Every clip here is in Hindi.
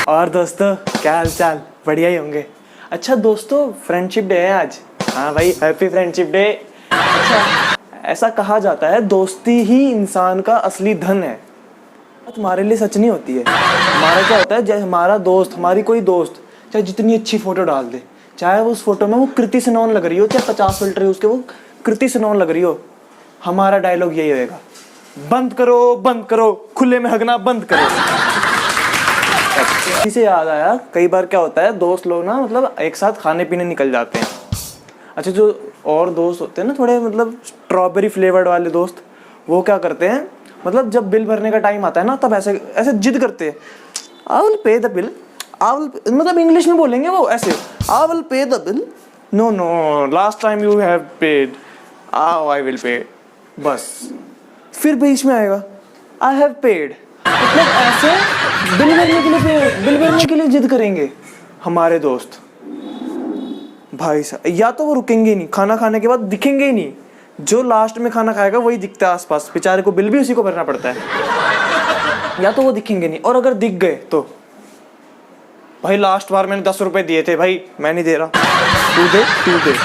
और दोस्तों क्या हाल चाल, बढ़िया ही होंगे। अच्छा दोस्तों, फ्रेंडशिप डे है आज। हाँ भाई, हैप्पी फ्रेंडशिप डे। अच्छा, ऐसा कहा जाता है दोस्ती ही इंसान का असली धन है। तुम्हारे लिए सच नहीं होती है। हमारा क्या होता है, जैसे हमारा दोस्त, हमारी कोई दोस्त चाहे जितनी अच्छी फोटो डाल दे, चाहे उस फोटो में वो कृति सेनन लग रही हो, चाहे 50 फिल्टर है उसके वो कृति सेनन लग रही हो, हमारा डायलॉग यही होएगा, बंद करो, खुले में हगना बंद करो। इसी से याद आया, कई बार क्या होता है, दोस्त लोग ना मतलब एक साथ खाने पीने निकल जाते हैं। अच्छा, जो और दोस्त होते हैं ना थोड़े मतलब स्ट्रॉबेरी फ्लेवर्ड वाले दोस्त, वो क्या करते हैं, मतलब जब बिल भरने का टाइम आता है ना, तब ऐसे ऐसे जिद करते हैं, I will pay the bill, मतलब इंग्लिश में बोलेंगे वो ऐसे, I will pay the bill, no last time you have paid, I will pay. बस फिर बीच में आएगा आई हैव पेड, मतलब ऐसे बिल भरने के लिए जिद करेंगे हमारे दोस्त। भाई साहब, या तो वो रुकेंगे नहीं, खाना खाने के बाद दिखेंगे ही नहीं, जो लास्ट में खाना खाएगा वही दिखता है आसपास, बेचारे को बिल भी उसी को भरना पड़ता है। या तो वो दिखेंगे नहीं, और अगर दिख गए तो भाई लास्ट बार मैंने 10 रुपए दिए थे भाई, मैं नहीं दे रहा, तू दे।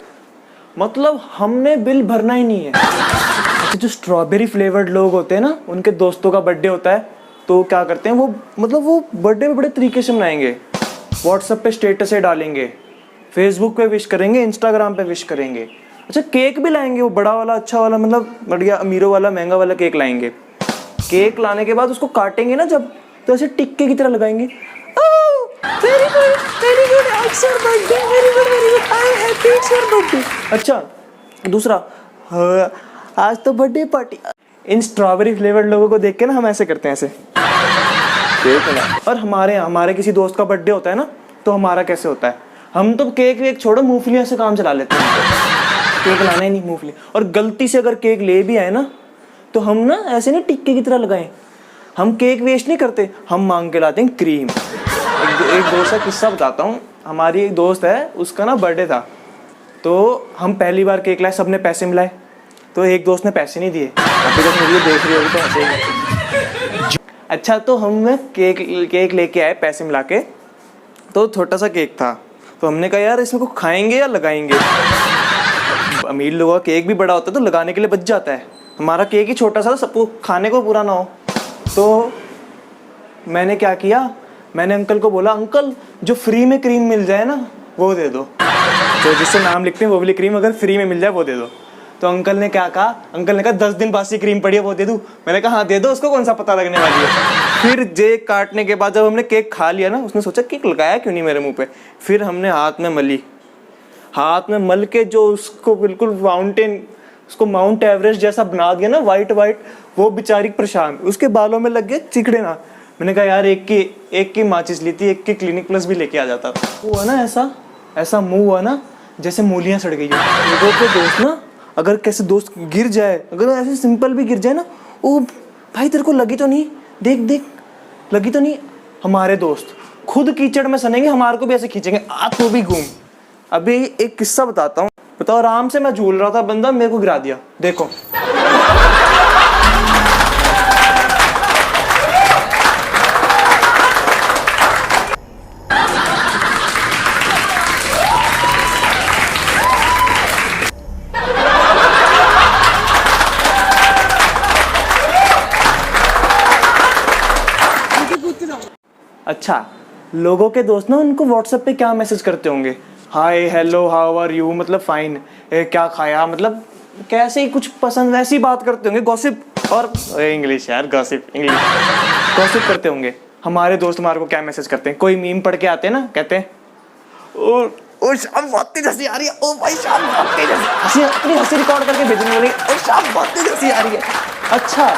मतलब हमने बिल भरना ही नहीं है। अच्छा, जो स्ट्रॉबेरी फ्लेवर्ड लोग होते हैं ना, उनके दोस्तों का बर्थडे होता है, तो क्या करते हैं वो, मतलब वो बर्थडे में बड़े तरीके से मनाएंगे। व्हाट्सएप पे स्टेटस डालेंगे, फेसबुक पे विश करेंगे, इंस्टाग्राम पे विश करेंगे। अच्छा, केक भी लाएंगे, वो बड़ा वाला अच्छा वाला, मतलब बढ़िया अमीरों वाला महंगा वाला केक लाएंगे। केक लाने के बाद उसको काटेंगे ना जब, तो ऐसे टिक्के की तरह लगाएंगे, very good, it's your birthday, very good, I am happy, it's your birthday. अच्छा, दूसरा, आज तो बर्थडे पार्टी। इन स्ट्रॉबेरी फ्लेवर्ड लोगों को देख के ना हम ऐसे करते हैं, ऐसे। और हमारे किसी दोस्त का बर्थडे होता है ना, तो हमारा कैसे होता है, हम तो केक वेक छोड़ो, मूंगफलियां से काम चला लेते हैं। केक लाना ही नहीं, मूंगफली। और गलती से अगर केक ले भी आए ना, तो हम ना ऐसे नहीं टिक्के की तरह लगाएं, हम केक वेस्ट नहीं करते, हम मांग के लाते हैं क्रीम। एक दोस्त का किस्सा बताता हूँ। हमारी एक दोस्त है, उसका ना बर्थडे था, तो हम पहली बार केक लाए, सबने पैसे मिलाए, तो एक दोस्त ने पैसे नहीं दिए। अभी तक मुझे देख रही होगी तो हंसेगी। अच्छा, तो हम केक लेके आए पैसे मिला के, तो छोटा सा केक था, तो हमने कहा यार इसमें को खाएंगे या लगाएंगे। अमीर लोगों का केक भी बड़ा होता है तो लगाने के लिए बच जाता है, हमारा केक ही छोटा सा, सबको खाने को पूरा ना हो। तो मैंने क्या किया, मैंने अंकल को बोला, अंकल जो फ्री में क्रीम मिल जाए ना वो दे दो, तो जिससे नाम लिखते हैं वो वाली क्रीम अगर फ्री में मिल जाए वो दे दो। तो अंकल ने क्या कहा, अंकल ने कहा 10 दिन बासी क्रीम पड़ी है वो दे दूं। मैंने कहा हाँ दे दो, उसको कौन सा पता लगने वाली है। फिर केक काटने के बाद जब हमने केक खा लिया ना, उसने सोचा केक लगाया क्यों नहीं मेरे मुंह पे। फिर हमने हाथ में मल के जो उसको बिल्कुल उसको माउंट एवरेस्ट जैसा बना दिया ना, वाइट, वो बेचारी परेशान, उसके बालों में लग गए चिकड़े ना। मैंने कहा यार एक की माचिस ली थी, एक की क्लिनिक प्लस भी लेके आ जाता। वो हुआ ना ऐसा मुंह हुआ ना जैसे मूलियां सड़ गई। लोगों के दोस्त ना, अगर कैसे दोस्त गिर जाए, अगर ऐसे सिंपल भी गिर जाए ना, ओ भाई तेरे को लगी तो नहीं, देख लगी तो नहीं। हमारे दोस्त खुद कीचड़ में सनेंगे, हमारे को भी ऐसे खींचेंगे, आ तू भी घूम। अभी एक किस्सा बताता हूँ, बताओ, आराम से मैं झूल रहा था, बंदा मेरे को गिरा दिया, देखो। अच्छा, लोगों के दोस्त ना उनको व्हाट्सएप पे क्या मैसेज करते होंगे, hi hello how are you, मतलब फाइन, क्या खाया, मतलब कैसे ही कुछ पसंद वैसी बात करते होंगे, गॉसिप, और इंग्लिश यार, गॉसिप करते होंगे। हमारे दोस्त हमारे को क्या मैसेज करते हैं, कोई मीम पढ़ के आते हैं ना, कहते हैं ओ शाम बहुत तेज हंसी आ रही है, ओ भाई शाम बहुत तेज हंसी, अपनी हंसी रिकॉर्ड करके भेजने वाली, ओ शाम बहुत तेज हंसी आ रही है। अच्छा,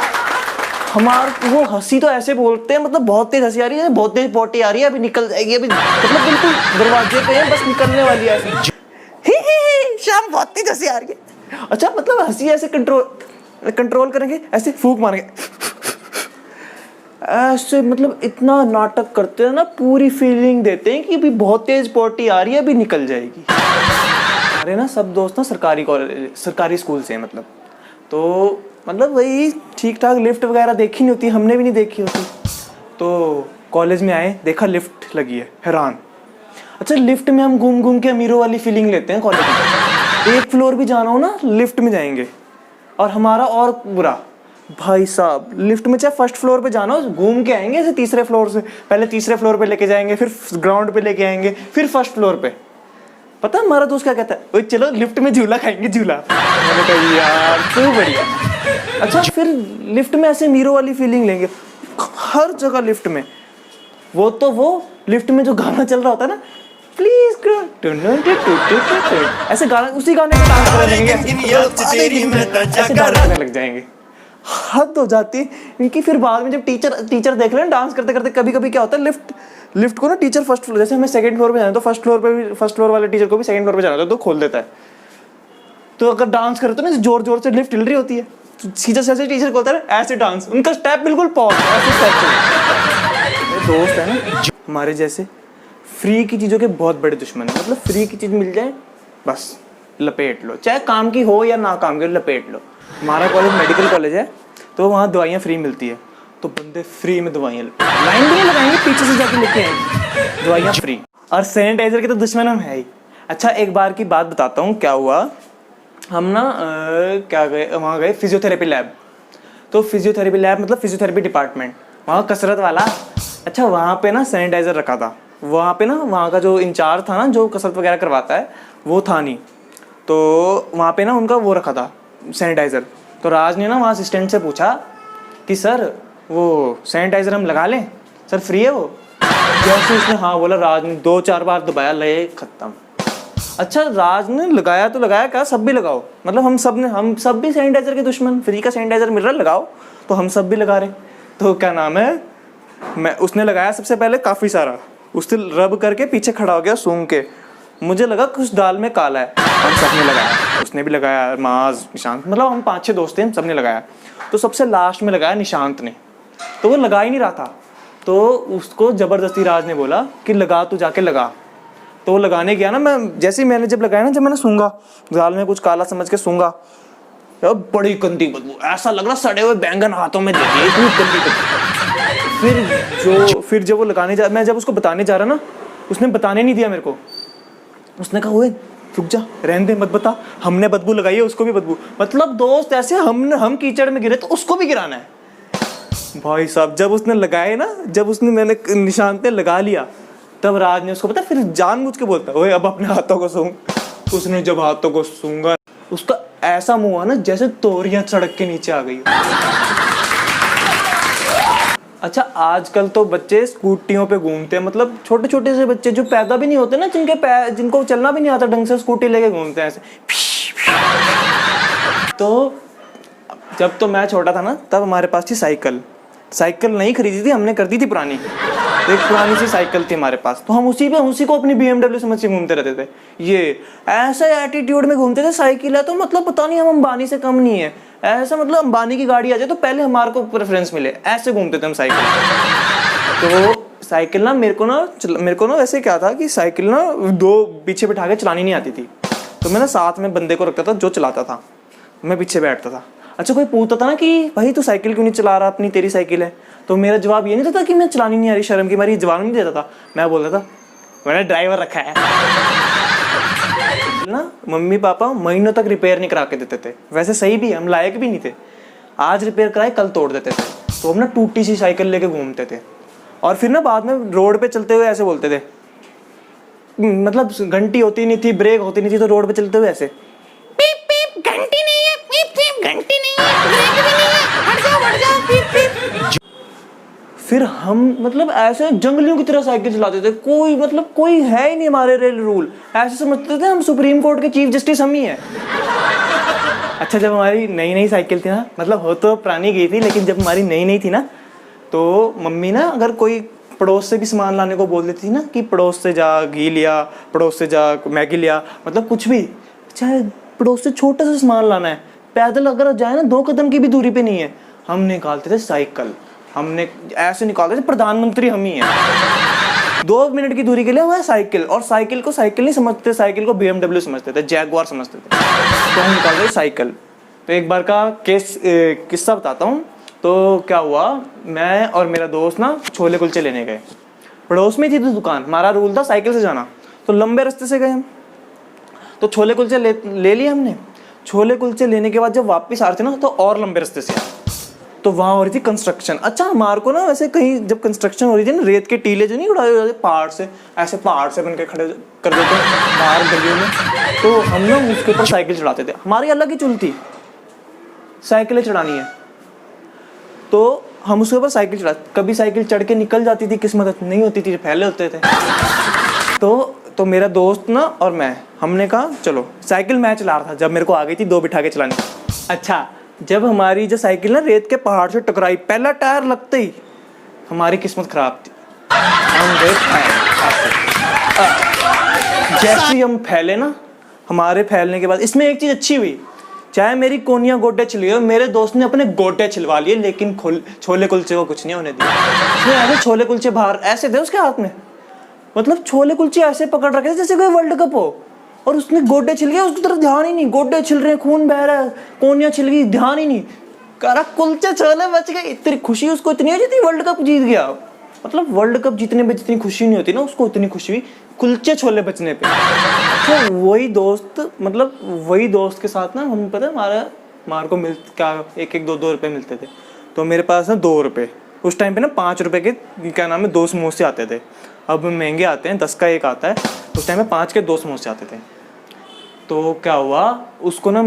वो हंसी तो ऐसे बोलते हैं, मतलब बहुत तेज हंसी आ रही है, बहुत तेज पोटी आ रही है, अभी निकल जाएगी, अभी मतलब बिल्कुल दरवाजे पे है, बस निकलने वाली है, ही शाम बहुत तेज हंसी आ रही है। अच्छा, मतलब हंसी ऐसे कंट्रोल करेंगे, ऐसे फूंक मारेंगे, ऐसे मतलब इतना नाटक करते हैं ना, पूरी फीलिंग देते हैं कि अभी बहुत तेज पोटी आ रही है, अभी निकल जाएगी। हमारे ना सब दोस्त ना सरकारी स्कूल से, मतलब वही ठीक ठाक लिफ्ट वगैरह देखी नहीं होती, हमने भी नहीं देखी होती, तो कॉलेज में आए, देखा लिफ्ट लगी है, हैरान। अच्छा, लिफ्ट में हम घूम घूम के अमीरों वाली फीलिंग लेते हैं कॉलेज में। एक फ्लोर भी जाना हो ना, लिफ्ट में जाएंगे। और हमारा और बुरा, भाई साहब लिफ्ट में चाहे फर्स्ट फ्लोर पे जाना हो, घूम के आएंगे ऐसे तीसरे फ्लोर से। पहले तीसरे फ्लोर पे लेके जाएंगे, फिर ग्राउंड पे लेके आएंगे, फिर फर्स्ट फ्लोर पे। पता है हमारा दोस्त क्या कहता है, ओए चलो लिफ्ट में झूला खाएंगे, झूला। मैंने कहा यार तू बढ़िया। अच्छा, फिर लिफ्ट में ऐसे अमीरों वाली फीलिंग लेंगे हर जगह लिफ्ट में। वो लिफ्ट में जो गाना चल रहा होता है ना, प्लीज ऐसे गाना, उसी गाने पे डांस करने लगेंगे, ऐसे डांस करने लग जाएंगे। हद हो जाती इनकी। फिर बाद में जब टीचर देख रहे हैं डांस करते करते, कभी कभी क्या होता है, लिफ्ट को ना टीचर फर्स्ट फ्लोर, जैसे हमें सेकंड फ्लोर पे जाना है तो फर्स्ट फ्लोर वाले टीचर को भी सेकंड फ्लोर पे जाना होता है, तो खोल देता है। तो अगर डांस करते हो ना जोर जोर से, लिफ्ट हिल रही होती है, सीधा से टीचर बोलता है ऐसे डांस, उनका स्टेप बिल्कुल पॉज, ऐसे स्टेप। दोस्त है ना हमारे जैसे, फ्री की चीज़ों के बहुत बड़े दुश्मन है। मतलब फ्री की चीज़ मिल जाए बस लपेट लो, चाहे काम की हो या ना काम की, लपेट लो। हमारा कॉलेज मेडिकल कॉलेज है, तो वहाँ दवाइयाँ फ्री मिलती है, तो बंदे फ्री में दवाइयाँ लाइन भी नहीं लगाएंगे, पीछे से जाके लेके आएंगे दवाइयाँ फ्री। और सैनिटाइजर के तो दुश्मन हम है ही। अच्छा, एक बार की बात बताता हूँ क्या हुआ। हम ना वहाँ गए फिजियोथेरेपी लैब। तो फिजियोथेरेपी लैब मतलब फिजियोथेरेपी डिपार्टमेंट, वहाँ कसरत वाला। अच्छा, वहाँ पे ना सैनिटाइज़र रखा था। वहाँ पे ना वहाँ का जो इंचार्ज था ना, जो कसरत वगैरह करवाता है, वो था नहीं। तो वहाँ पे ना उनका वो रखा था सैनिटाइज़र। तो राज ने ना वहाँ असिस्टेंट से पूछा कि सर वो सैनिटाइज़र हम लगा लें, सर फ्री है वो? जैसे उसने हाँ बोला, राज ने 2-4 बार दबाया, ले खत्म। अच्छा, राज ने लगाया तो लगाया क्या, सब भी लगाओ। मतलब हम सब भी सैनिटाइज़र के दुश्मन, फ्री का सैनिटाइज़र मिल रहा है लगाओ, तो हम सब भी लगा रहे। तो क्या नाम है, उसने लगाया सबसे पहले काफ़ी सारा, उसने रब करके पीछे खड़ा हो गया सूंघ के। मुझे लगा कुछ दाल में काला है। हम सब ने लगाया, उसने भी लगाया, माज, निशांत, मतलब हम 5-6 दोस्त थे, हम सब ने लगाया। तो सबसे लास्ट में लगाया निशांत ने, तो वो लगा ही नहीं रहा था। तो उसको ज़बरदस्ती राज ने बोला कि लगा, तू जाके लगा। तो वो लगाने गया ना, मैं जैसे ही मैंने जब लगाया ना, जब मैंने सूंघा, दाल में कुछ काला समझ के सूंघा, बड़ी गंदी बदबू, ऐसा लग रहा सड़े हुए बैंगन हाथों में दे दिए, इतनी गंदी बदबू। फिर जब वो लगाने मैं जब उसको बताने जा रहा ना, उसने बताने नहीं दिया मेरे को। उसने कहा ओए रुक जा, रहने दे, मत बता, हमने बदबू लगाई है, उसको भी बदबू। मतलब दोस्त ऐसे हम कीचड़ में गिरे तो उसको भी गिराना है। भाई साहब जब उसने लगाए ना, मैंने निशांत ने लगा लिया, तब राज ने उसको पता फिर जानबूझ के बोलता ओए अब अपने हाथों को सूंघ। उसने जब हाथों को सूंघा, उसका ऐसा मुंह हुआ ना जैसे तोरियां सड़क के नीचे आ गई। अच्छा, आजकल तो बच्चे स्कूटियों पे घूमते हैं, मतलब छोटे छोटे से बच्चे जो पैदा भी नहीं होते ना, जिनको चलना भी नहीं आता ढंग से, स्कूटी लेके घूमते हैं ऐसे। तो जब तो मैं छोटा था ना, तब हमारे पास थी साइकिल नहीं खरीदी थी हमने, कर दी थी पुरानी। एक पुरानी सी साइकिल थी हमारे पास, तो हम उसी को अपनी BMW समझ के घूमते रहते थे। ये ऐसा एटीट्यूड में घूमते थे, साइकिल है तो मतलब पता नहीं हम अंबानी से कम नहीं है, ऐसा मतलब अंबानी की गाड़ी आ जाए तो पहले हमारे को प्रेफरेंस मिले, ऐसे घूमते थे हम साइकिल। तो साइकिल ना मेरे को ना वैसे क्या था कि साइकिल ना 2 पीछे बैठा के चलानी नहीं आती थी, तो मैं ना साथ में बंदे को रखता था जो चलाता था, मैं पीछे बैठता था। अच्छा, कोई पूछता था ना कि भाई तू साइकिल क्यों नहीं चला रहा, अपनी तेरी साइकिल है, तो मेरा जवाब ये नहीं था कि मैं चलानी नहीं आ रही, शर्म की मारी जवाब नहीं देता था। मैं बोलता था मैंने ड्राइवर रखा है ना। मम्मी पापा महीनों तक रिपेयर नहीं करा के देते थे, वैसे सही भी, हम लायक भी नहीं थे। आज रिपेयर कराए कल तोड़ देते थे, तो हम ना टूटी सी साइकिल लेके घूमते थे। और फिर ना बाद में रोड पे चलते हुए ऐसे बोलते थे, मतलब घंटी होती नहीं थी, ब्रेक होती नहीं थी, तो रोड पे चलते हुए ऐसे पीप पीप, घंटी नहीं है, पीप पीप, घंटी नहीं है, ब्रेक भी नहीं है, हट जाओ पीप पीप। फिर हम मतलब ऐसे जंगलियों की तरह साइकिल चलाते थे, कोई है ही नहीं हमारे रेल रूल, ऐसे समझते थे हम सुप्रीम कोर्ट के चीफ जस्टिस हम ही हैं। अच्छा, जब हमारी नई साइकिल थी ना, मतलब हो तो पुरानी गई थी, लेकिन जब हमारी नई थी ना, तो मम्मी ना अगर कोई पड़ोस से भी सामान लाने को बोल देती थी ना कि पड़ोस से जा घी लिया, पड़ोस से जा मैगी लिया, मतलब कुछ भी, चाहे पड़ोस से छोटा सा सामान लाना है, पैदल अगर जाए ना 2 कदम की भी दूरी पे नहीं है, हम निकालते थे साइकिल। हमने ऐसे निकालते थे, प्रधानमंत्री हम ही हैं। 2 मिनट की दूरी के लिए हुआ साइकिल, और साइकिल को साइकिल नहीं समझते, साइकिल को BMW समझते थे, जैगुआर समझते थे, तो हम निकालते थे साइकिल। तो एक बार का किस्सा बताता हूँ। तो क्या हुआ, मैं और मेरा दोस्त ना छोले कुलचे लेने गए। पड़ोस में थी तो दुकान, हमारा रूल था साइकिल से जाना, तो लंबे रास्ते से गए हम। तो छोले कुलचे ले लिए हमने। छोले कुलचे लेने के बाद जब वापस आ रहे थे ना, तो और लंबे रास्ते से, तो वहाँ हो रही थी कंस्ट्रक्शन। अच्छा, हमारे को ना वैसे कहीं जब कंस्ट्रक्शन हो रही थी ना, रेत के टीले जो नहीं उड़ाए हुए पहाड़ से, ऐसे पहाड़ से बन के खड़े कर देते हैं बाहर गलियों में, तो हम लोग उसके ऊपर साइकिल चढ़ाते थे। हमारी अलग ही चुल थी, साइकिलें चढ़ानी है, तो हम उसके ऊपर साइकिल चढ़ाते। कभी साइकिल चढ़ के निकल जाती थी, किस्मत नहीं होती थी, फैले होते थे। तो मेरा दोस्त ना और मैं, हमने कहा चलो, साइकिल मैं चला रहा था जब मेरे को आ गई थी 2 बिठा के चलानी। अच्छा, जब हमारी जो साइकिल ना रेत के पहाड़ से टकराई, पहला टायर लगते ही हमारी किस्मत खराब थी। हम गए जैसे ही हम फैले ना, हमारे फैलने के बाद इसमें एक चीज़ अच्छी हुई, चाहे मेरी कोनियाँ गोड्डे छिल गए, मेरे दोस्त ने अपने गोड्डे छिलवा लिए, लेकिन छोले कुलचे को कुछ नहीं होने दिया। उसने ऐसे छोले कुलचे बाहर ऐसे थे उसके हाथ में, मतलब छोले कुलचे ऐसे पकड़ रखे थे जैसे कोई वर्ल्ड कप हो, और उसने गोड्डे छिल गए, उसकी तरफ ध्यान ही नहीं, गोड्डे छिल रहे हैं, खून बह रहा है, कोनियाँ छिल गई, ध्यान ही नहीं, करा कुलचे छोले बच गए। इतनी खुशी उसको इतनी हुई थी, वर्ल्ड कप जीत गया। मतलब वर्ल्ड कप जीतने पे जितनी खुशी नहीं होती ना, उसको उतनी खुशी हुई कुलचे छोले बचने पे। तो वही दोस्त के साथ ना हम, पता है हमारे को क्या 1-2 रुपए मिलते थे। तो मेरे पास ना 2 रुपए, उस टाइम पे ना 5 रुपए के क्या नाम है 2 समोसे आते थे। अब महंगे आते हैं, 10 का 1 आता है, उस टाइम में 5 के 2 समोसे आते थे। तो क्या हुआ, उसको ना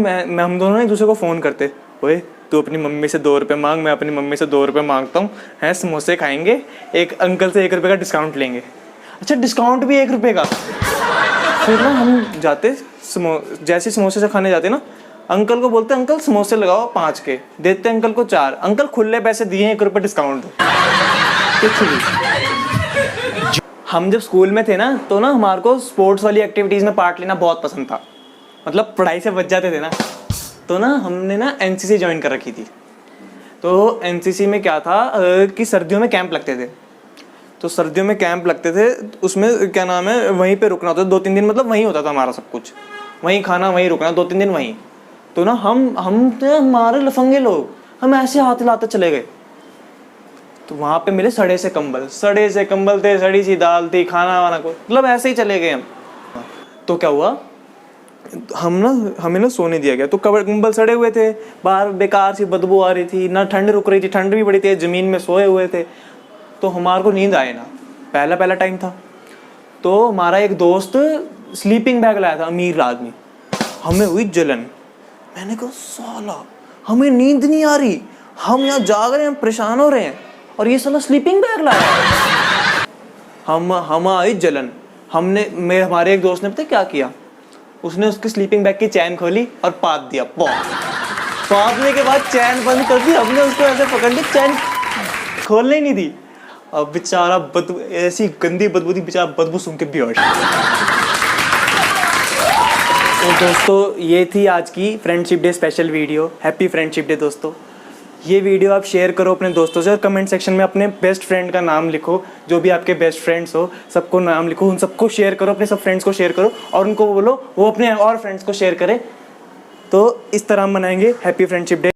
हम दोनों एक दूसरे को फ़ोन करते, ओए तू अपनी मम्मी से 2 रुपये मांग, मैं अपनी मम्मी से 2 रुपये मांगता हूँ, हैं समोसे खाएंगे, एक अंकल से 1 रुपये का डिस्काउंट लेंगे। अच्छा, डिस्काउंट भी 1 रुपये का। फिर ना हम जाते जैसे समोसे से खाने जाते ना, अंकल को बोलते अंकल समोसे लगाओ 5 के, देते अंकल को 4, अंकल खुले पैसे दिए 1 रुपये डिस्काउंट। हम जब स्कूल में थे ना, तो ना हमारे को स्पोर्ट्स वाली एक्टिविटीज़ में पार्ट लेना बहुत पसंद था, मतलब पढ़ाई से बच जाते थे ना, तो ना हमने ना एनसीसी ज्वाइन कर रखी थी। तो एनसीसी में क्या था कि सर्दियों में कैंप लगते थे, तो सर्दियों में कैंप लगते थे, उसमें क्या नाम है वहीं पे रुकना होता था 2-3 दिन, मतलब वहीं होता था हमारा सब कुछ, वहीं खाना, वहीं रुकना, 2-3 दिन वहीं। तो ना हम थे हमारे लफंगे लोग, हम ऐसे हाथ हिलाते चले गए। तो वहाँ पे मिले सड़े से कंबल थे, सड़ी सी दाल थी, खाना वाना को, मतलब ऐसे ही चले गए हम। तो क्या हुआ, हमें ना सोने दिया गया, तो कंबल सड़े हुए थे, बाहर बेकार सी बदबू आ रही थी, ना ठंड रुक रही थी, ठंड भी बड़ी थी, ज़मीन में सोए हुए थे, तो हमारे को नींद आए ना, पहला टाइम था। तो हमारा एक दोस्त स्लीपिंग बैग लाया था, अमीर आदमी, हमें हुई जलन। मैंने कहा साला हमें नींद नहीं आ रही, हम यहाँ जाग रहे हैं, परेशान हो रहे हैं, और ये साला स्लीपिंग बैग लाया। हम आई जलन। हमारे एक दोस्त ने पता क्या किया, उसने उसके स्लीपिंग बैग की चैन खोली और पात दिया। पातने के बाद चैन बंद कर दी, हमने उसको ऐसे पकड़ ली, चैन खोलने ही नहीं दी। अब बेचारा बदबू, ऐसी गंदी बदबू थी, बेचारा बदबू सुन के बेहोश। तो दोस्तों, ये थी आज की friendship day special video. Happy friendship day दोस्तों। ये वीडियो आप शेयर करो अपने दोस्तों से, और कमेंट सेक्शन में अपने बेस्ट फ्रेंड का नाम लिखो, जो भी आपके बेस्ट फ्रेंड्स हो सबको नाम लिखो, उन सबको शेयर करो, अपने सब फ्रेंड्स को शेयर करो, और उनको बोलो वो अपने और फ्रेंड्स को शेयर करें। तो इस तरह हम मनाएंगे हैप्पी फ्रेंडशिप डे।